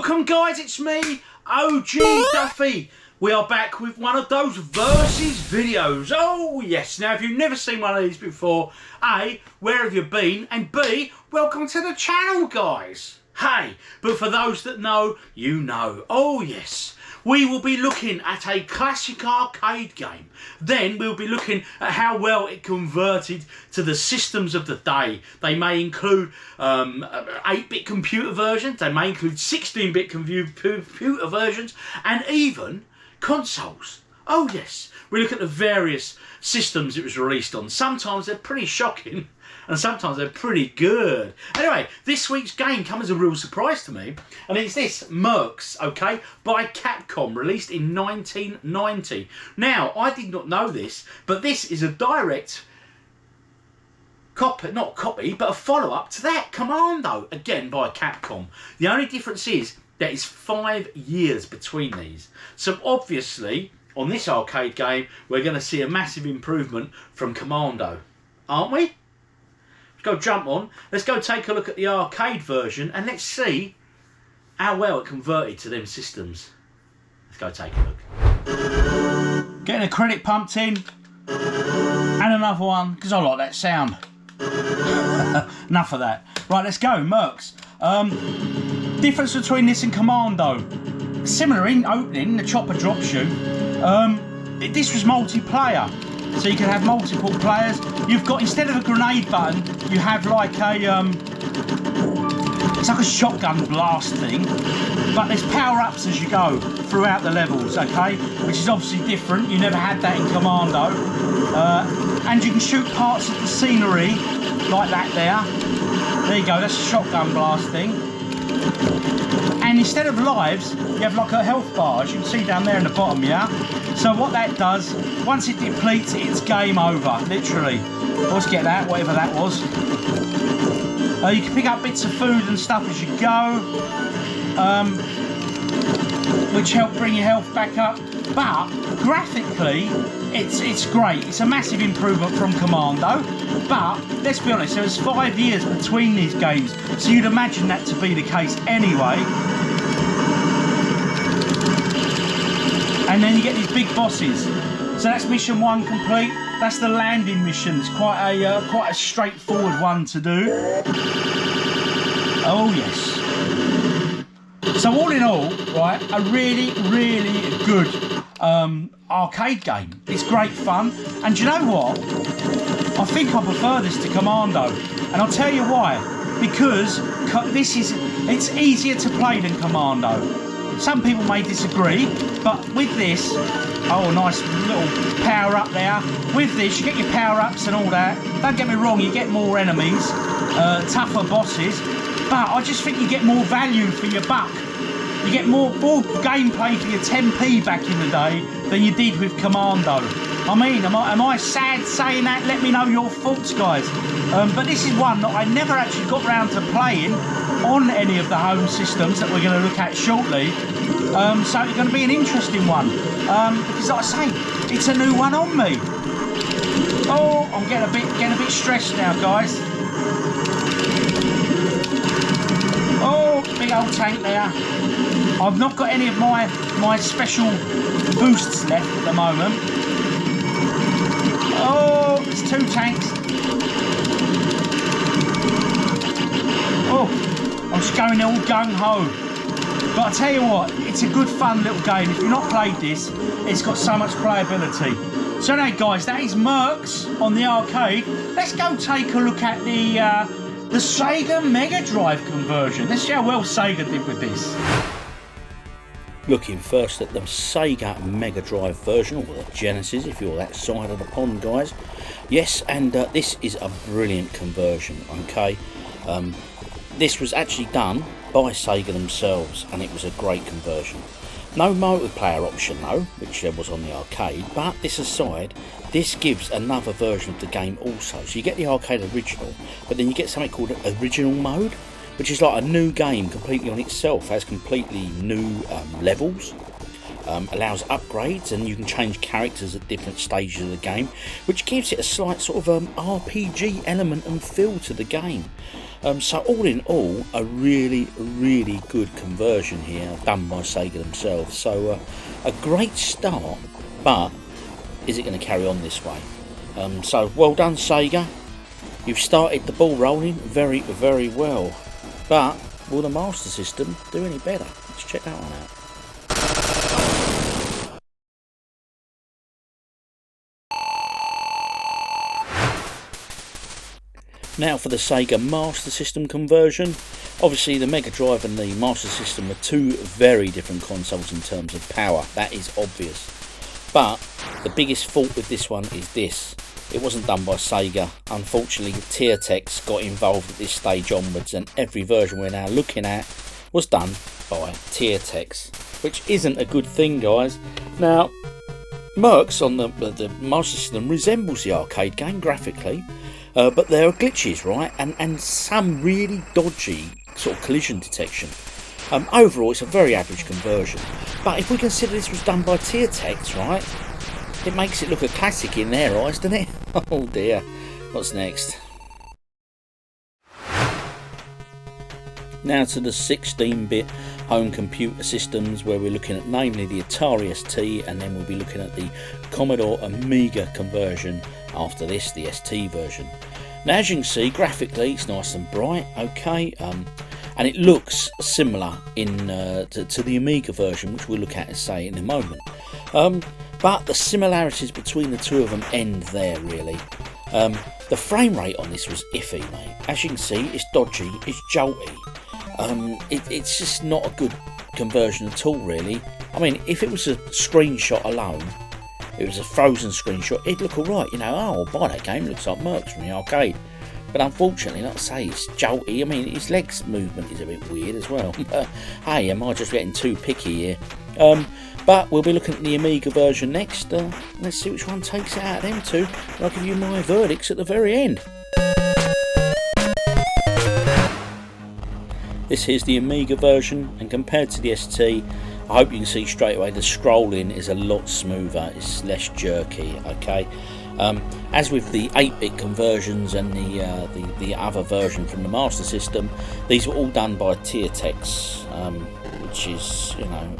Welcome guys, it's me, OGDuffy. We are back with one of those versus videos. Oh yes, now if you've never seen one of these before, A, where have you been? And B, welcome to the channel guys. Hey, but for those that know, you know. Oh yes, we will be looking at a classic arcade game. Then we'll be looking at how well it converted to the systems of the day. They may include 8-bit computer versions, they may include 16-bit computer versions, and even consoles. Oh yes, we look at the various systems it was released on. Sometimes they're pretty shocking, and sometimes they're pretty good. Anyway, this week's game comes as a real surprise to me, and it's this, Mercs, okay, by Capcom, released in 1990. Now, I did not know this, but this is a direct copy, not copy, but a follow-up to that, Commando, again by Capcom. The only difference is there is 5 years between these. So obviously, on this arcade game, we're going to see a massive improvement from Commando, aren't we? Go jump on, let's go take a look at the arcade version and let's see how well it converted to them systems. Let's go take a look. Getting a credit pumped in and another one because I like that sound. Enough of that. Right, let's go. Mercs. Difference between this and Commando. Similar in opening, the chopper drop shoot. This was multiplayer. So you can have multiple players. You've got, instead of a grenade button, you have like a, it's like a shotgun blast thing. But there's power-ups as you go throughout the levels, okay? Which is obviously different. You never had that in Commando. And you can shoot parts of the scenery, like that there. There you go, that's a shotgun blast thing. And instead of lives, you have like a health bar, as you can see down there in the bottom, yeah? So what that does, once it depletes, it's game over, literally. Let's get that, whatever that was. You can pick up bits of food and stuff as you go, which help bring your health back up. But graphically, it's great. It's a massive improvement from Commando. But let's be honest, there's 5 years between these games, so you'd imagine that to be the case anyway. And then you get these big bosses. So that's mission 1 complete. That's the landing mission. It's quite a straightforward one to do. Oh yes. So all in all, right, a really, really good arcade game. It's great fun. And do you know what? I think I prefer this to Commando. And I'll tell you why. Because it's easier to play than Commando. Some people may disagree, but with this, oh, nice little power up there. With this, you get your power ups and all that. Don't get me wrong, you get more enemies, tougher bosses, but I just think you get more value for your buck. You get more gameplay for your 10p back in the day than you did with Commando. I mean, am I sad saying that? Let me know your thoughts, guys. But this is one that I never actually got round to playing on any of the home systems that we're going to look at shortly. So it's going to be an interesting one. Because like I say, it's a new one on me. Oh, I'm getting a bit stressed now, guys. Oh, big old tank there. I've not got any of my special boosts left at the moment. Oh, there's 2 tanks. Oh, I'm just going all gung-ho. But I tell you what, it's a good fun little game. If you've not played this, it's got so much playability. So anyway guys, that is Mercs on the arcade. Let's go take a look at the Sega Megadrive conversion. Let's see how well Sega did with this. Looking first at the Sega Megadrive version, or the Genesis if you're that side of the pond, guys. Yes, and this is a brilliant conversion, okay. This was actually done by Sega themselves, and it was a great conversion. No multiplayer option though, which there was on the arcade, but this aside, this gives another version of the game also. So you get the arcade original, but then you get something called original mode, which is like a new game completely on itself, has completely new levels, allows upgrades, and you can change characters at different stages of the game, which gives it a slight sort of RPG element and feel to the game. So all in all, a really good conversion here done by Sega themselves. So a great start, but is it going to carry on this way? So well done, Sega. You've started the ball rolling very well. But will the Master System do any better? Let's check that one out. Now for the Sega Master System conversion. Obviously the Mega Drive and the Master System are two very different consoles in terms of power, that is obvious. But the biggest fault with this one is this: it wasn't done by Sega. Unfortunately, Teartex got involved at this stage onwards, and every version we're now looking at was done by Teartex, which isn't a good thing, guys. Now, Mercs on the Master System resembles the arcade game graphically, but there are glitches, right, and some really dodgy sort of collision detection. Overall, it's a very average conversion, but if we consider this was done by Teartex, right, it makes it look a classic in their eyes, doesn't it? Oh dear, what's next? Now to the 16-bit home computer systems, where we're looking at namely the Atari ST, and then we'll be looking at the Commodore Amiga conversion after this, the ST version. Now as you can see, graphically it's nice and bright, okay, and it looks similar in to the Amiga version, which we'll look at and say in a moment. But the similarities between the two of them end there, really. The frame rate on this was iffy, mate. As you can see, it's dodgy, it's jolty. It's just not a good conversion at all, really. I mean, if it was a screenshot alone, it was a frozen screenshot, it'd look alright, you know. Oh, I'll buy that game, looks like Mercs from the arcade. But unfortunately, like I say, it's jolty. I mean, his legs movement is a bit weird as well. Hey, am I just getting too picky here? But we'll be looking at the Amiga version next. Let's see which one takes it out of them two. I'll give you my verdicts at the very end. This here's the Amiga version, and compared to the ST, I hope you can see straight away the scrolling is a lot smoother, it's less jerky, okay? As with the 8-bit conversions and the other version from the Master System, these were all done by Teartex, which is, you know,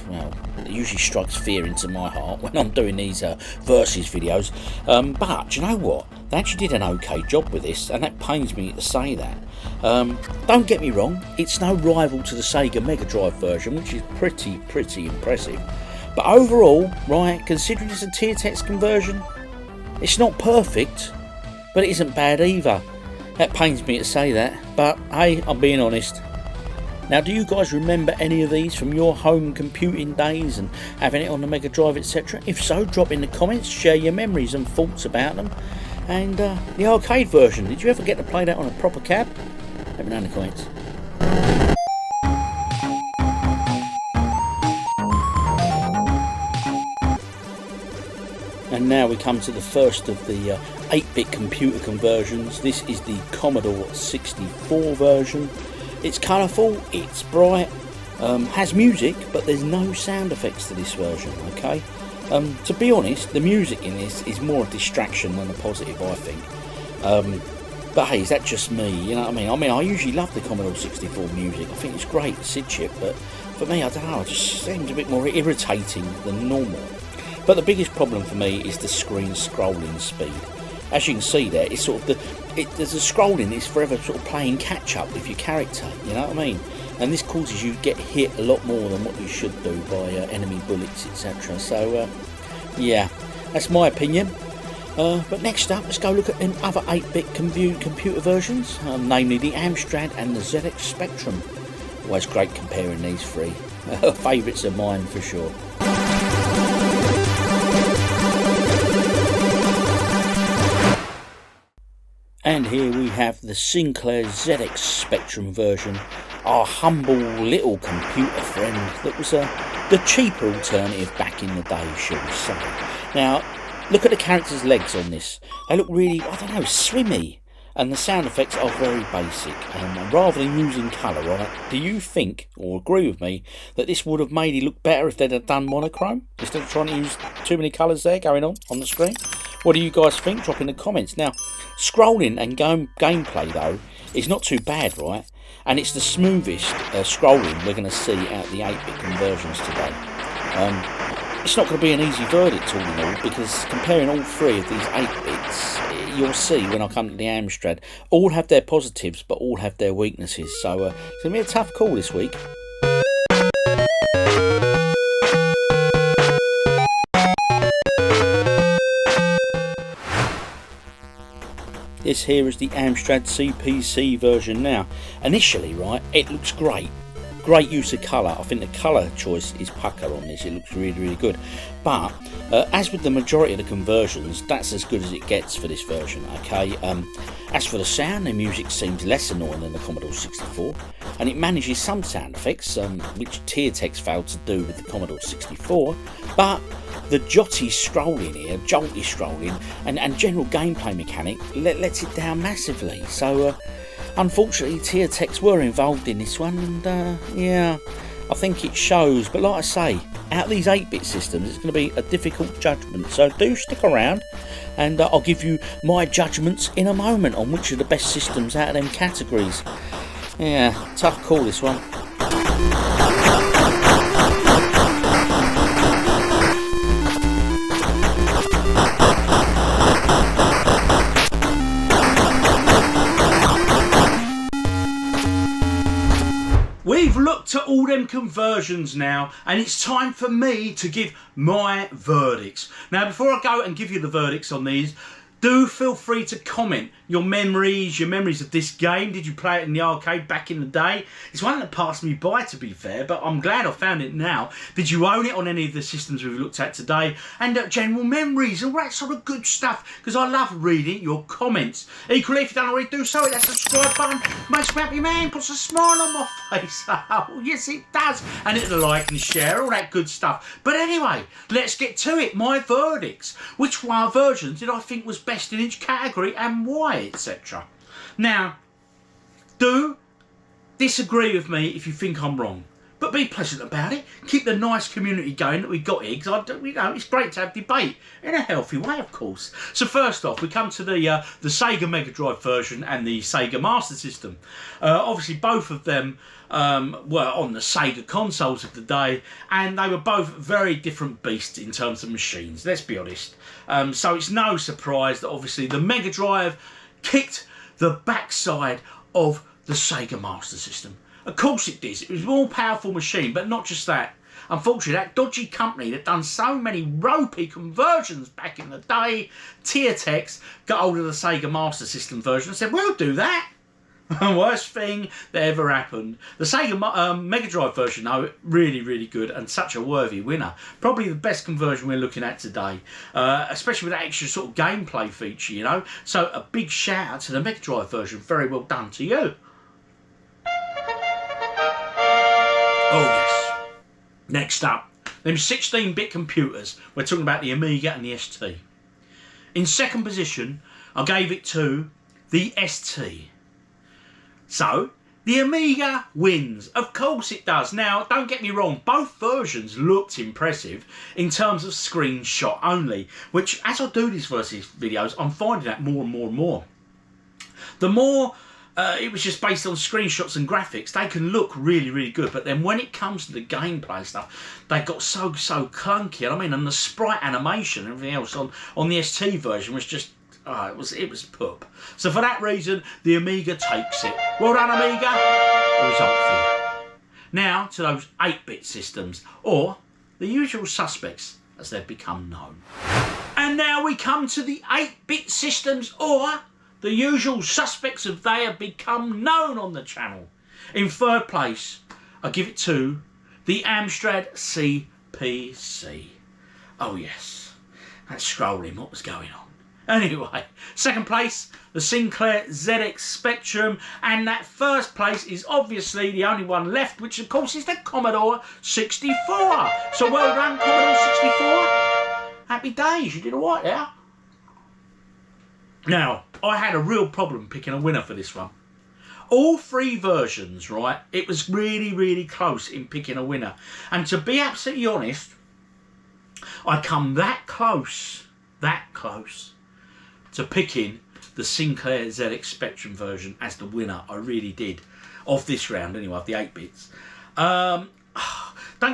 well, it usually strikes fear into my heart when I'm doing these versus videos. But do you know what? They actually did an okay job with this, and that pains me to say that. Don't get me wrong, it's no rival to the Sega Megadrive version, which is pretty impressive. But overall, right, considering it's a Teartex conversion, it's not perfect, but it isn't bad either. That pains me to say that, but hey, I'm being honest. Now, do you guys remember any of these from your home computing days and having it on the Mega Drive, etc.? If so, drop in the comments, share your memories and thoughts about them. And the arcade version, did you ever get to play that on a proper cab? Let me know in the comments. And now we come to the first of the 8-bit computer conversions. This is the Commodore 64 version. It's colourful, it's bright, has music, but there's no sound effects to this version, okay? To be honest, the music in this is more a distraction than a positive, I think. But hey, is that just me? You know what I mean? I usually love the Commodore 64 music. I think it's great, the SID chip, but for me, I don't know, it just seems a bit more irritating than normal. But the biggest problem for me is the screen scrolling speed. As you can see there, it's sort of there's a scrolling is forever sort of playing catch up with your character, you know what I mean? And this causes you to get hit a lot more than what you should do by enemy bullets, etc. So yeah, that's my opinion. But next up, let's go look at them other 8-bit computer versions, namely the Amstrad and the ZX Spectrum. Always great comparing these three. Favourites of mine for sure. And here we have the Sinclair ZX Spectrum version, our humble little computer friend that was the cheaper alternative back in the day, shall we say. Now, look at the characters' legs on this. They look really, I don't know, swimmy. And the sound effects are very basic. Rather than using colour, right, do you think, or agree with me, that this would have made it look better if they'd have done monochrome, instead of trying to use too many colours there going on the screen? What do you guys think? Drop in the comments. Now, scrolling and gameplay, though, It's not too bad, right? And it's the smoothest scrolling we're going to see out the 8-bit conversions today. It's not going to be an easy verdict all in all, because comparing all three of these 8-bits, you'll see when I come to the Amstrad, all have their positives but all have their weaknesses. So it's going to be a tough call this week. This here is the Amstrad CPC version now. Initially, right, it looks great. Great use of colour. I think the colour choice is pucker on this. It looks really, really good. But as with the majority of the conversions, that's as good as it gets for this version, okay? As for the sound, the music seems less annoying than the Commodore 64, and it manages some sound effects, which Teartex failed to do with the Commodore 64, but the jolty scrolling and general gameplay mechanic lets it down massively. So unfortunately Teartex were involved in this one, and yeah, I think it shows. But like I say, out of these 8-bit systems, it's going to be a difficult judgment, so do stick around and I'll give you my judgments in a moment on which are the best systems out of them categories. Yeah, tough call this one. We've looked at all them conversions now, and it's time for me to give my verdicts. Now, before I go and give you the verdicts on these, do feel free to comment your memories of this game. Did you play it in the arcade back in the day? It's one that passed me by, to be fair, but I'm glad I found it now. Did you own it on any of the systems we've looked at today? And general memories, all that sort of good stuff, because I love reading your comments. Equally, if you don't already do so, hit that subscribe button. Makes me happy, man. Puts a smile on my face. Oh, yes, it does. And hit the like and share, all that good stuff. But anyway, let's get to it. My verdicts. Which one versions did I think was best in each category and why, etc. Now, do disagree with me if you think I'm wrong, but be pleasant about it. Keep the nice community going that we've got here, because it's great to have debate in a healthy way, of course. So first off, we come to the Sega Megadrive version and the Sega Master System. Obviously, both of them were on the Sega consoles of the day, and they were both very different beasts in terms of machines, let's be honest. So it's no surprise that obviously the Megadrive kicked the backside of the Sega Master System. Of course it did. It was a more powerful machine, but not just that. Unfortunately, that dodgy company that done so many ropey conversions back in the day, Teartex, got hold of the Sega Master System version and said, we'll do that. Worst thing that ever happened. The Sega Megadrive version, though, really, really good and such a worthy winner. Probably the best conversion we're looking at today, especially with that extra sort of gameplay feature, you know. So a big shout out to the Megadrive version. Very well done to you. Oh yes. Next up, them 16-bit computers. We're talking about the Amiga and the ST. In second position, I gave it to the ST. So, the Amiga wins. Of course it does. Now, don't get me wrong, both versions looked impressive in terms of screenshot only, which, as I do these versus videos, I'm finding that more and more and more. The more it was just based on screenshots and graphics, they can look really, really good, but then when it comes to the gameplay stuff, they got so clunky. I mean, and the sprite animation and everything else on the ST version was just, it was poop. So for that reason, the Amiga takes it. Well done, Amiga. The result for you. Now to those 8-bit systems, or the usual suspects as they've become known. And now we come to the 8-bit systems, or the usual suspects as they have become known on the channel. In third place, I give it to the Amstrad CPC. Oh yes, that scrolling, what was going on? Anyway, second place, the Sinclair ZX Spectrum, and that first place is obviously the only one left, which of course is the Commodore 64. So well done, Commodore 64. Happy days, you did alright there. Now, I had a real problem picking a winner for this one. All three versions, right, it was really, really close in picking a winner. And to be absolutely honest, I come that close to picking the Sinclair ZX Spectrum version as the winner. I really did. Of this round, anyway, of the 8-bits. Don't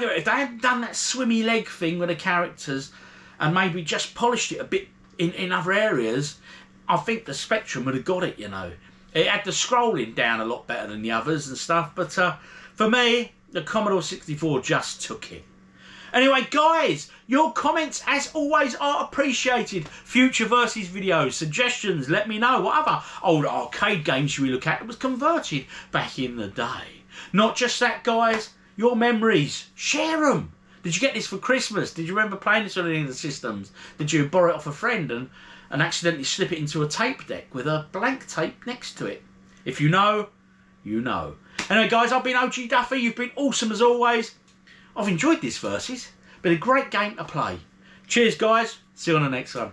get me, if they hadn't done that swimmy leg thing with the characters and maybe just polished it a bit in other areas, I think the Spectrum would have got it, you know. It had the scrolling down a lot better than the others and stuff, but for me, the Commodore 64 just took it. Anyway, guys, your comments, as always, are appreciated. Future versus videos, suggestions, let me know. What other old arcade games should we look at that was converted back in the day? Not just that, guys, your memories, share them. Did you get this for Christmas? Did you remember playing this on any of the systems? Did you borrow it off a friend and accidentally slip it into a tape deck with a blank tape next to it? If you know, you know. Anyway, guys, I've been OGDuffy. You've been awesome as always. I've enjoyed this versus. Been a great game to play. Cheers, guys. See you on the next one.